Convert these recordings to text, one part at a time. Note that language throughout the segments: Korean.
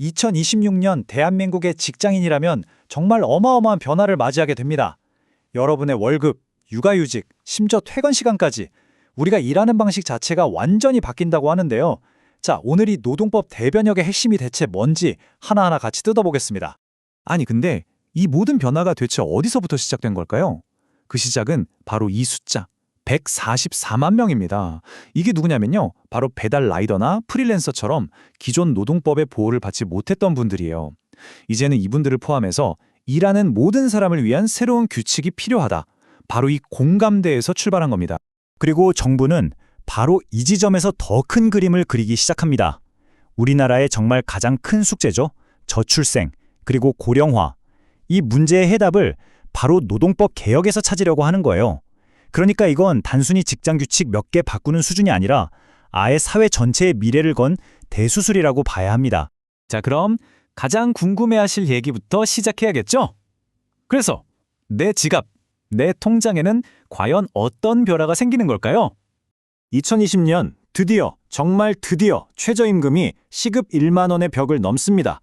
2026년 대한민국의 직장인이라면 정말 어마어마한 변화를 맞이하게 됩니다. 여러분의 월급, 육아휴직, 심지어 퇴근 시간까지 우리가 일하는 방식 자체가 완전히 바뀐다고 하는데요. 자, 오늘 이 노동법 대변혁의 핵심이 대체 뭔지 하나하나 같이 뜯어보겠습니다. 아니 근데 이 모든 변화가 대체 어디서부터 시작된 걸까요? 그 시작은 바로 이 숫자 144만 명입니다. 이게 누구냐면요. 바로 배달 라이더나 프리랜서처럼 기존 노동법의 보호를 받지 못했던 분들이에요. 이제는 이분들을 포함해서 일하는 모든 사람을 위한 새로운 규칙이 필요하다. 바로 이 공감대에서 출발한 겁니다. 그리고 정부는 바로 이 지점에서 더 큰 그림을 그리기 시작합니다. 우리나라의 정말 가장 큰 숙제죠. 저출생, 그리고 고령화. 이 문제의 해답을 바로 노동법 개혁에서 찾으려고 하는 거예요. 그러니까 이건 단순히 직장 규칙 몇 개 바꾸는 수준이 아니라 아예 사회 전체의 미래를 건 대수술이라고 봐야 합니다. 자, 그럼 가장 궁금해하실 얘기부터 시작해야겠죠? 그래서 내 지갑, 내 통장에는 과연 어떤 변화가 생기는 걸까요? 2020년 정말 드디어 최저임금이 시급 1만 원의 벽을 넘습니다.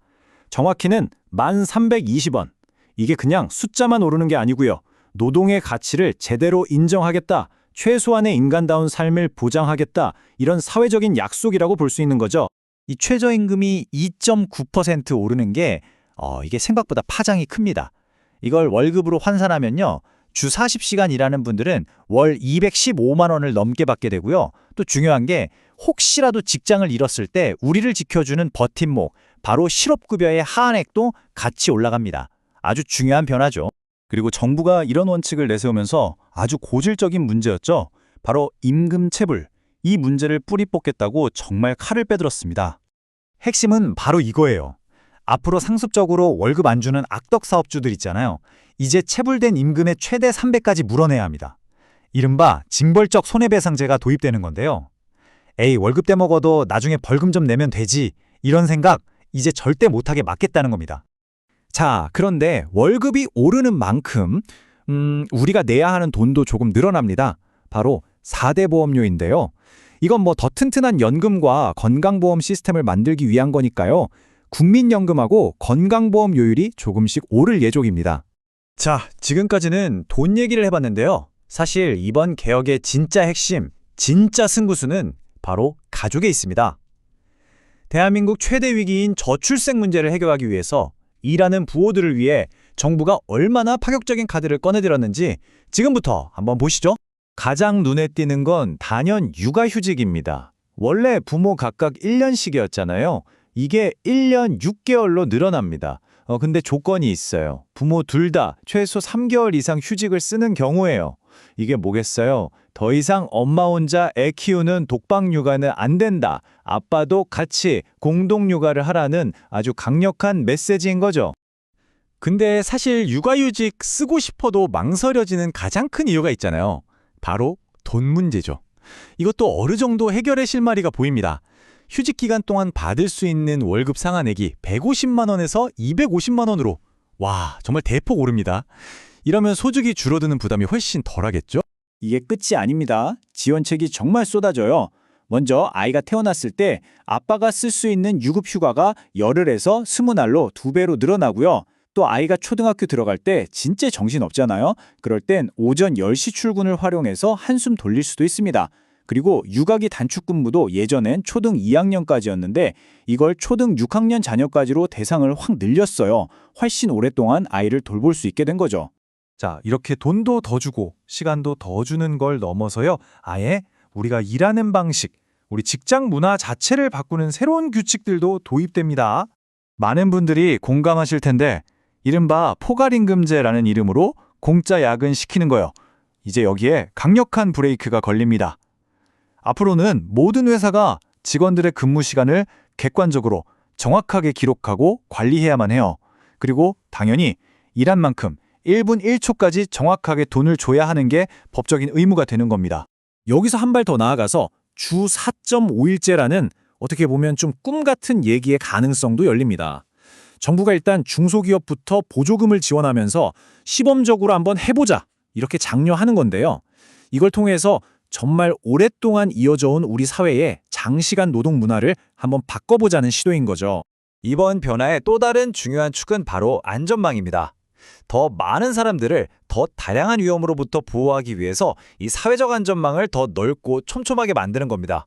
정확히는 1,320원. 이게 그냥 숫자만 오르는 게 아니고요. 노동의 가치를 제대로 인정하겠다, 최소한의 인간다운 삶을 보장하겠다, 이런 사회적인 약속이라고 볼 수 있는 거죠. 이 최저임금이 2.9% 오르는 게 이게 생각보다 파장이 큽니다. 이걸 월급으로 환산하면요. 주 40시간 일하는 분들은 월 215만 원을 넘게 받게 되고요. 또 중요한 게 혹시라도 직장을 잃었을 때 우리를 지켜주는 버팀목, 바로 실업급여의 하한액도 같이 올라갑니다. 아주 중요한 변화죠. 그리고 정부가 이런 원칙을 내세우면서 아주 고질적인 문제였죠. 바로 임금체불. 이 문제를 뿌리 뽑겠다고 정말 칼을 빼들었습니다. 핵심은 바로 이거예요. 앞으로 상습적으로 월급 안 주는 악덕 사업주들 있잖아요. 이제 체불된 임금의 최대 3배까지 물어내야 합니다. 이른바 징벌적 손해배상제가 도입되는 건데요. 에이, 월급 떼먹어도 나중에 벌금 좀 내면 되지. 이런 생각 이제 절대 못하게 막겠다는 겁니다. 자, 그런데 월급이 오르는 만큼 우리가 내야 하는 돈도 조금 늘어납니다. 바로 4대 보험료인데요. 이건 뭐 더 튼튼한 연금과 건강보험 시스템을 만들기 위한 거니까요. 국민연금하고 건강보험료율이 조금씩 오를 예정입니다. 자, 지금까지는 돈 얘기를 해봤는데요. 사실 이번 개혁의 진짜 핵심, 진짜 승부수는 바로 가족에 있습니다. 대한민국 최대 위기인 저출생 문제를 해결하기 위해서 일하는 부호들을 위해 정부가 얼마나 파격적인 카드를 꺼내들었는지 지금부터 한번 보시죠. 가장 눈에 띄는 건 단연 육아휴직입니다. 원래 부모 각각 1년씩이었잖아요. 이게 1년 6개월로 늘어납니다. 근데 조건이 있어요. 부모 둘 다 최소 3개월 이상 휴직을 쓰는 경우예요. 이게 뭐겠어요? 더 이상 엄마 혼자 애 키우는 독박 육아는 안 된다. 아빠도 같이 공동 육아를 하라는 아주 강력한 메시지인 거죠. 근데 사실 육아휴직 쓰고 싶어도 망설여지는 가장 큰 이유가 있잖아요. 바로 돈 문제죠. 이것도 어느 정도 해결의 실마리가 보입니다. 휴직 기간 동안 받을 수 있는 월급 상한액이 150만 원에서 250만 원으로 와, 정말 대폭 오릅니다. 이러면 소득이 줄어드는 부담이 훨씬 덜하겠죠? 이게 끝이 아닙니다. 지원책이 정말 쏟아져요. 먼저 아이가 태어났을 때 아빠가 쓸 수 있는 유급 휴가가 열흘에서 20날로 2배로 늘어나고요. 또 아이가 초등학교 들어갈 때 진짜 정신없잖아요. 그럴 땐 오전 10시 출근을 활용해서 한숨 돌릴 수도 있습니다. 그리고 육아기 단축근무도 예전엔 초등 2학년까지였는데 이걸 초등 6학년 자녀까지로 대상을 확 늘렸어요. 훨씬 오랫동안 아이를 돌볼 수 있게 된 거죠. 자, 이렇게 돈도 더 주고 시간도 더 주는 걸 넘어서요. 아예 우리가 일하는 방식, 우리 직장 문화 자체를 바꾸는 새로운 규칙들도 도입됩니다. 많은 분들이 공감하실 텐데 이른바 포괄임금제라는 이름으로 공짜 야근 시키는 거요. 이제 여기에 강력한 브레이크가 걸립니다. 앞으로는 모든 회사가 직원들의 근무 시간을 객관적으로 정확하게 기록하고 관리해야만 해요. 그리고 당연히 일한 만큼 1분 1초까지 정확하게 돈을 줘야 하는 게 법적인 의무가 되는 겁니다. 여기서 한 발 더 나아가서 주 4.5일제라는 어떻게 보면 좀 꿈 같은 얘기의 가능성도 열립니다. 정부가 일단 중소기업부터 보조금을 지원하면서 시범적으로 한번 해보자 이렇게 장려하는 건데요. 이걸 통해서 정말 오랫동안 이어져 온 우리 사회의 장시간 노동 문화를 한번 바꿔보자는 시도인 거죠. 이번 변화의 또 다른 중요한 축은 바로 안전망입니다. 더 많은 사람들을 더 다양한 위험으로부터 보호하기 위해서 이 사회적 안전망을 더 넓고 촘촘하게 만드는 겁니다.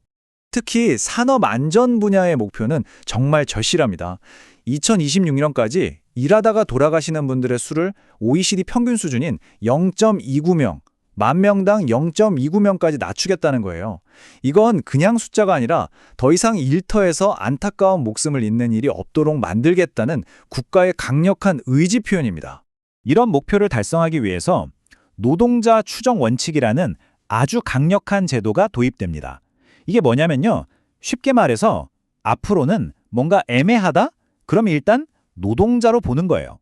특히 산업 안전 분야의 목표는 정말 절실합니다. 2026년까지 일하다가 돌아가시는 분들의 수를 OECD 평균 수준인 0.29명, 만 명당 0.29명까지 낮추겠다는 거예요. 이건 그냥 숫자가 아니라 더 이상 일터에서 안타까운 목숨을 잃는 일이 없도록 만들겠다는 국가의 강력한 의지 표현입니다. 이런 목표를 달성하기 위해서 노동자 추정 원칙이라는 아주 강력한 제도가 도입됩니다. 이게 뭐냐면요. 쉽게 말해서 앞으로는 뭔가 애매하다? 그럼 일단 노동자로 보는 거예요.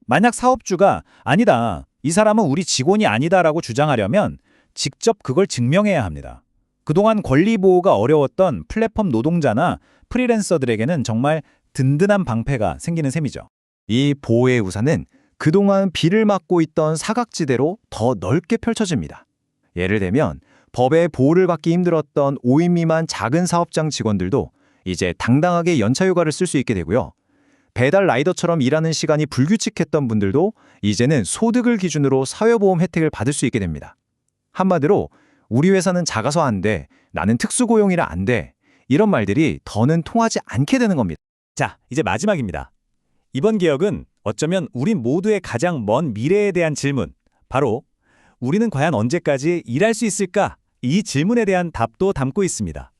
만약 사업주가 아니다, 이 사람은 우리 직원이 아니다라고 주장하려면 직접 그걸 증명해야 합니다. 그동안 권리 보호가 어려웠던 플랫폼 노동자나 프리랜서들에게는 정말 든든한 방패가 생기는 셈이죠. 이 보호의 우산은 그동안 비를 맞고 있던 사각지대로 더 넓게 펼쳐집니다. 예를 들면 법의 보호를 받기 힘들었던 5인 미만 작은 사업장 직원들도 이제 당당하게 연차 휴가를 쓸 수 있게 되고요. 배달 라이더처럼 일하는 시간이 불규칙했던 분들도 이제는 소득을 기준으로 사회보험 혜택을 받을 수 있게 됩니다. 한마디로 우리 회사는 작아서 안 돼, 나는 특수고용이라 안 돼, 이런 말들이 더는 통하지 않게 되는 겁니다. 자, 이제 마지막입니다. 이번 개혁은 어쩌면 우리 모두의 가장 먼 미래에 대한 질문, 바로 우리는 과연 언제까지 일할 수 있을까? 이 질문에 대한 답도 담고 있습니다.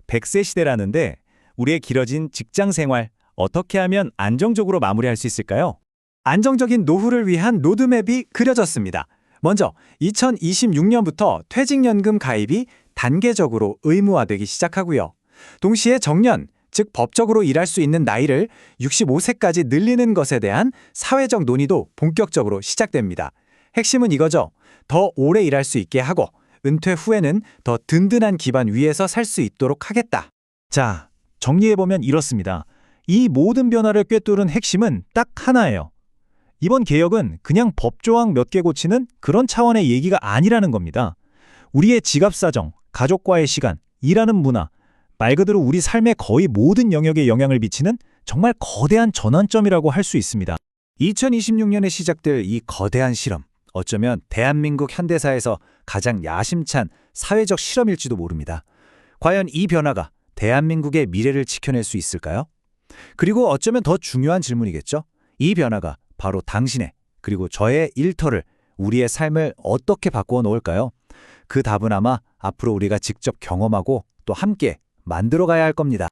100세 시대라는데 우리의 길어진 직장 생활, 어떻게 하면 안정적으로 마무리할 수 있을까요? 안정적인 노후를 위한 로드맵이 그려졌습니다. 먼저 2026년부터 퇴직연금 가입이 단계적으로 의무화되기 시작하고요. 동시에 정년, 즉 법적으로 일할 수 있는 나이를 65세까지 늘리는 것에 대한 사회적 논의도 본격적으로 시작됩니다. 핵심은 이거죠. 더 오래 일할 수 있게 하고 은퇴 후에는 더 든든한 기반 위에서 살 수 있도록 하겠다. 자, 정리해보면 이렇습니다. 이 모든 변화를 꿰뚫은 핵심은 딱 하나예요. 이번 개혁은 그냥 법조항 몇 개 고치는 그런 차원의 얘기가 아니라는 겁니다. 우리의 지갑 사정, 가족과의 시간, 일하는 문화, 말 그대로 우리 삶의 거의 모든 영역에 영향을 미치는 정말 거대한 전환점이라고 할 수 있습니다. 2026년에 시작될 이 거대한 실험, 어쩌면 대한민국 현대사에서 가장 야심찬 사회적 실험일지도 모릅니다. 과연 이 변화가 대한민국의 미래를 지켜낼 수 있을까요? 그리고 어쩌면 더 중요한 질문이겠죠? 이 변화가 바로 당신의 그리고 저의 일터를, 우리의 삶을 어떻게 바꾸어 놓을까요? 그 답은 아마 앞으로 우리가 직접 경험하고 또 함께 만들어 가야 할 겁니다.